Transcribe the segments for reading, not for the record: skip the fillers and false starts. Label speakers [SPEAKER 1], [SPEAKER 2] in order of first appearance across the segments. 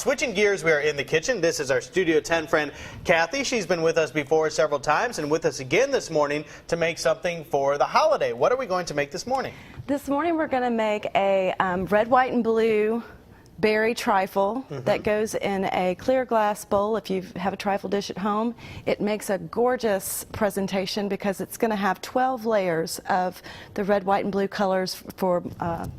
[SPEAKER 1] switching gears, we are in the kitchen. This is our Studio 10 friend, Kathy. She's been with us before several times and with us again this morning to make something for the holiday. What are we going to make this morning?
[SPEAKER 2] This morning we're going to make a red, white, and blue berry trifle that goes in a clear glass bowl. If you have a trifle dish at home, it makes a gorgeous presentation because it's going to have 12 layers of the red, white, and blue colors for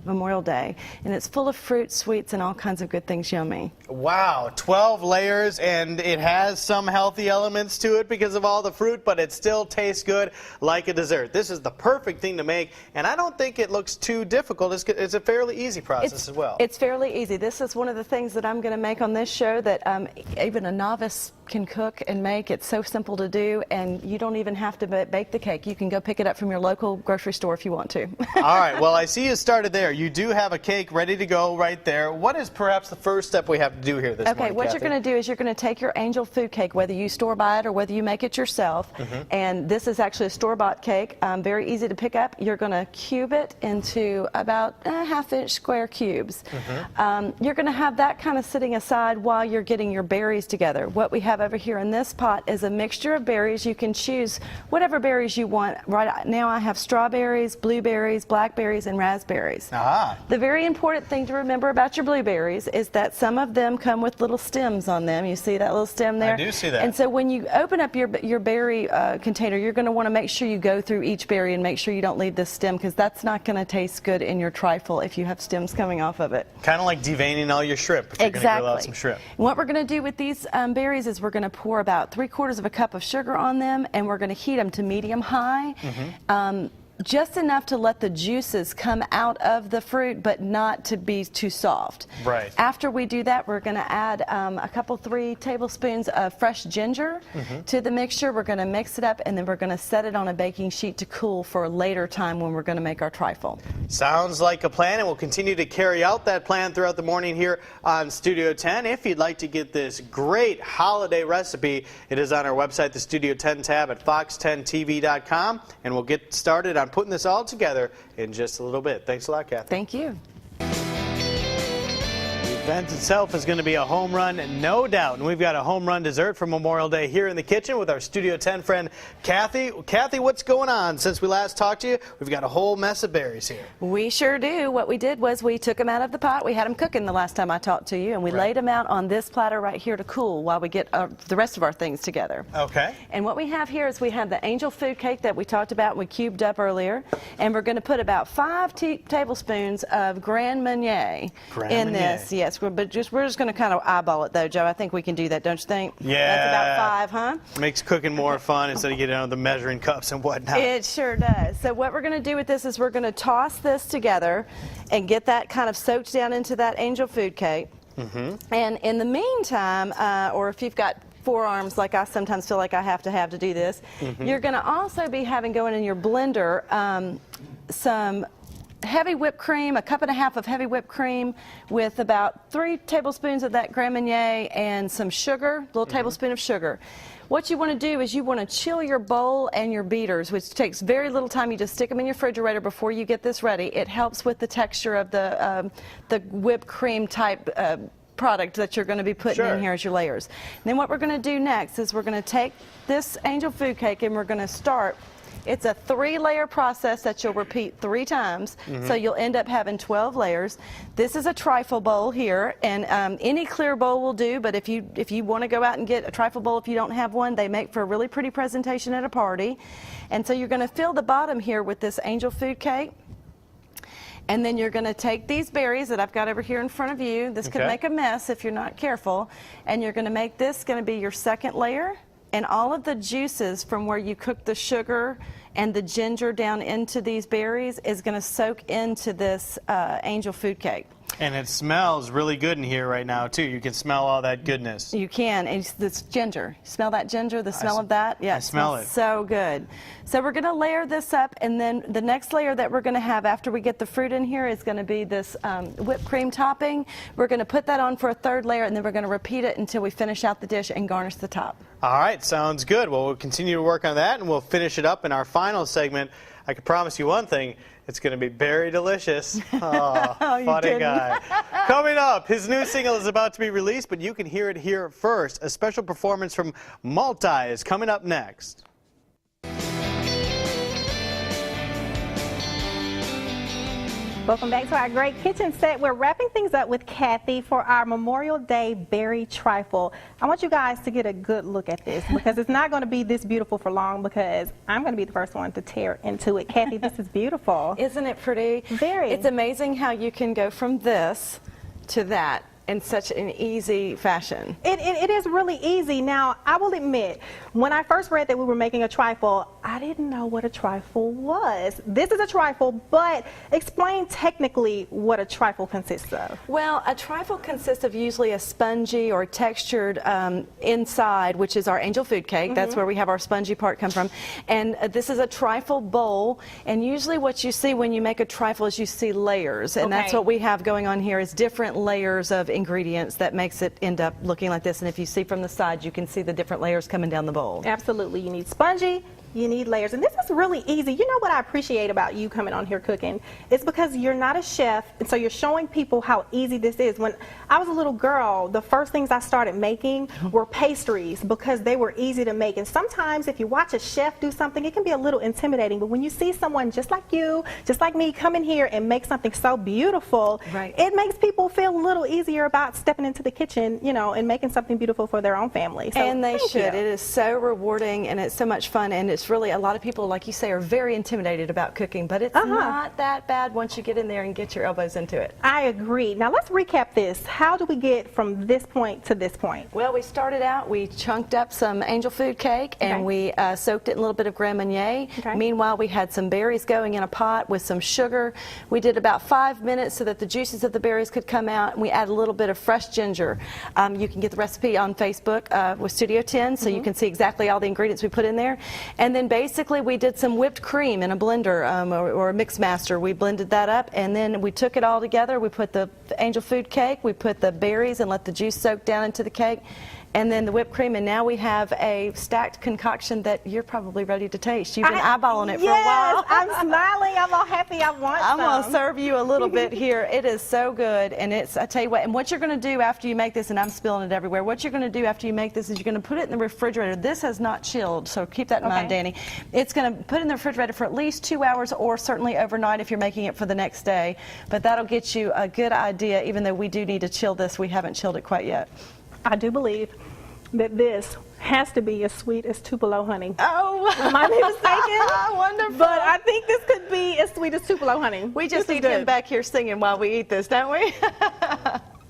[SPEAKER 2] Memorial Day. And it's full of fruit, sweets, and all kinds of good things yummy.
[SPEAKER 1] Wow, 12 layers, and it has some healthy elements to it because of all the fruit, but it still tastes good like a dessert. This is the perfect thing to make, and I don't think it looks too difficult. It's a fairly easy process as well.
[SPEAKER 2] It's fairly easy. This is one of the things that I'm going to make on this show that even a novice can cook and make. It's so simple to do, and you don't even have to bake the cake. You can go pick it up from your local grocery store if you want to.
[SPEAKER 1] All right, well, I see you started there. You do have a cake ready to go right there. What is perhaps the first step we have to do here this morning,
[SPEAKER 2] Okay, what
[SPEAKER 1] Kathy?
[SPEAKER 2] you're going to do is you're going to take your angel food cake, whether you store-buy it or whether you make it yourself, and this is actually a store-bought cake, very easy to pick up. You're going to cube it into about half-inch square cubes. You're going to have that kind of sitting aside while you're getting your berries together. What we have over here in this pot is a mixture of berries. You can choose whatever berries you want. Right now I have strawberries, blueberries, blackberries, and raspberries. The very important thing to remember about your blueberries is that some of them come with little stems on them. You see that little stem there?
[SPEAKER 1] I do see that.
[SPEAKER 2] And so when you open up your berry container, you're going to want to make sure you go through each berry and make sure you don't leave this stem, because that's not going to taste good in your trifle if you have stems coming off of it.
[SPEAKER 1] Kind of like deveining all your shrimp if you're going to grill out some shrimp.
[SPEAKER 2] And what we're going to do with these berries is we're going to pour about 3/4 of a cup of sugar on them, and we're going to heat them to medium-high. Just enough to let the juices come out of the fruit, but not to be too soft.
[SPEAKER 1] Right.
[SPEAKER 2] After we do that, we're going to add a 3 tablespoons of fresh ginger to the mixture. We're going to mix it up, and then we're going to set it on a baking sheet to cool for a later time when we're going to make our trifle.
[SPEAKER 1] Sounds like a plan, and we'll continue to carry out that plan throughout the morning here on Studio 10. If you'd like to get this great holiday recipe, it is on our website, the Studio 10 tab at fox10tv.com, and we'll get started on putting this all together in just a little bit. Thanks a lot, Kathy.
[SPEAKER 2] Thank you.
[SPEAKER 1] The event itself is going to be a home run, no doubt. And we've got a home run dessert for Memorial Day here in the kitchen with our Studio 10 friend, Kathy. Kathy, what's going on? Since we last talked to you, we've got a whole mess of berries here.
[SPEAKER 2] We sure do. What we did was we took them out of the pot. We had them cooking the last time I talked to you, and we laid them out on this platter right here to cool while we get the rest of our things together. Okay. And what we have here is we have the angel food cake that we talked about and we cubed up earlier, and we're going to put about 5 tablespoons of Grand Marnier in this. Yes, we're just going to kind of eyeball it, though, Joe. I think we can do that, don't you think?
[SPEAKER 1] Yeah.
[SPEAKER 2] That's about 5, huh?
[SPEAKER 1] Makes cooking more fun instead of getting the measuring cups and whatnot.
[SPEAKER 2] It sure does. So what we're going to do with this is we're going to toss this together and get that kind of soaked down into that angel food cake. And in the meantime, or if you've got forearms like I sometimes feel like I have to do this, you're going to also be having going in your blender some heavy whipped cream, 1.5 cups of heavy whipped cream with about 3 tablespoons of that Grand Marnier and some sugar, a little tablespoon of sugar. What you want to do is you want to chill your bowl and your beaters, which takes very little time. You just stick them in your refrigerator before you get this ready. It helps with the texture of the whipped cream type product that you're going to be putting in here as your layers. And then what we're going to do next is we're going to take this angel food cake and we're going to start. It's a 3-layer process that you'll repeat 3 times, so you'll end up having 12 layers. This is a trifle bowl here, and any clear bowl will do, but if you want to go out and get a trifle bowl if you don't have one, they make for a really pretty presentation at a party. And so you're going to fill the bottom here with this angel food cake. And then you're going to take these berries that I've got over here in front of you. This could make a mess if you're not careful. And you're going to make this going to be your 2nd layer. And all of the juices from where you cook the sugar and the ginger down into these berries is going to soak into this angel food cake.
[SPEAKER 1] And it smells really good in here right now, too. You can smell all that goodness.
[SPEAKER 2] You can. And this ginger. Smell that ginger, the smell of that? Yeah,
[SPEAKER 1] I smell it.
[SPEAKER 2] So good. So we're going to layer this up, and then the next layer that we're going to have after we get the fruit in here is going to be this whipped cream topping. We're going to put that on for a 3rd layer, and then we're going to repeat it until we finish out the dish and garnish the top.
[SPEAKER 1] All right, sounds good. Well, we'll continue to work on that, and we'll finish it up in our final segment I can promise you one thing, it's going to be very delicious. Oh, funny guy. Coming up, his new single is about to be released, but you can hear it here first. A special performance from Multi is coming up next.
[SPEAKER 3] Welcome back to our great kitchen set. We're wrapping things up with Kathy for our Memorial Day berry trifle. I want you guys to get a good look at this because it's not going to be this beautiful for long because I'm going to be the first one to tear into it. Kathy, this is beautiful.
[SPEAKER 2] Isn't it pretty?
[SPEAKER 3] Very.
[SPEAKER 2] It's amazing how you can go from this to that in such an easy fashion.
[SPEAKER 3] It is really easy. Now, I will admit, when I first read that we were making a trifle, I didn't know what a trifle was. This is a trifle, but explain technically what a trifle consists of.
[SPEAKER 2] Well, a trifle consists of usually a spongy or textured inside, which is our angel food cake. That's where we have our spongy part come from. And this is a trifle bowl. And usually what you see when you make a trifle is you see layers. And that's what we have going on here is different layers of ingredients that makes it end up looking like this. And if you see from the side, you can see the different layers coming down the bowl.
[SPEAKER 3] Absolutely. You need spongy, you need layers, and this is really easy. You know what I appreciate about you coming on here cooking? It's because you're not a chef, and so you're showing people how easy this is. When I was a little girl, the first things I started making were pastries because they were easy to make. And sometimes if you watch a chef do something, it can be a little intimidating, but when you see someone just like you, just like me, come in here and make something so beautiful, it makes people feel a little easier about stepping into the kitchen, you know, and making something beautiful for their own family. So,
[SPEAKER 2] and they should. It is so rewarding and it's so much fun, and it's really, a lot of people, like you say, are very intimidated about cooking, but it's not that bad once you get in there and get your elbows into it.
[SPEAKER 3] I agree. Now let's recap this. How do we get from this point to this point?
[SPEAKER 2] Well, we started out, we chunked up some angel food cake and we soaked it in a little bit of Grand Marnier. Meanwhile, we had some berries going in a pot with some sugar. We did about 5 minutes so that the juices of the berries could come out, and we add a little bit of fresh ginger. You can get the recipe on Facebook with Studio 10, so you can see exactly all the ingredients we put in there. And then basically we did some whipped cream in a blender or a mix master. We blended that up, and then we took it all together. We put the angel food cake, we put the berries and let the juice soak down into the cake, and then the whipped cream, and now we have a stacked concoction that you're probably ready to taste. You've been eyeballing it for a while.
[SPEAKER 3] I'm smiling. I'm all happy. I want
[SPEAKER 2] I'm going to serve you a little bit here. It is so good, and it's, I tell you what, and what you're going to do after you make this, and I'm spilling it everywhere, what you're going to do after you make this is you're going to put it in the refrigerator. This has not chilled, so keep that in mind, Danny. It's going to put it in the refrigerator for at least 2 hours or certainly overnight if you're making it for the next day, but that'll get you a good idea. Even though we do need to chill this, we haven't chilled it quite yet.
[SPEAKER 3] I do believe that this has to be as sweet as Tupelo honey.
[SPEAKER 2] Oh,
[SPEAKER 3] am I mistaken?
[SPEAKER 2] Wonderful.
[SPEAKER 3] But I think this could be as sweet as Tupelo honey.
[SPEAKER 2] We just need him back here singing while we eat this, don't we?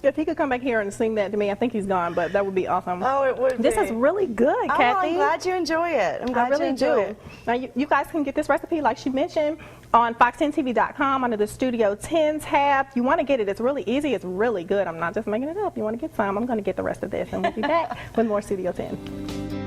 [SPEAKER 3] If he could come back here and sing that to me, I think he's gone, but that would be awesome.
[SPEAKER 2] Oh, it would be.
[SPEAKER 3] This is really good, Kathy.
[SPEAKER 2] I'm glad you enjoy it. I'm glad
[SPEAKER 3] I really
[SPEAKER 2] you enjoy it.
[SPEAKER 3] Now, you guys can get this recipe, like she mentioned, on fox10tv.com under the Studio 10 tab. You want to get it. It's really easy. It's really good. I'm not just making it up. You want to get some. I'm going to get the rest of this, and we'll be back with more Studio 10.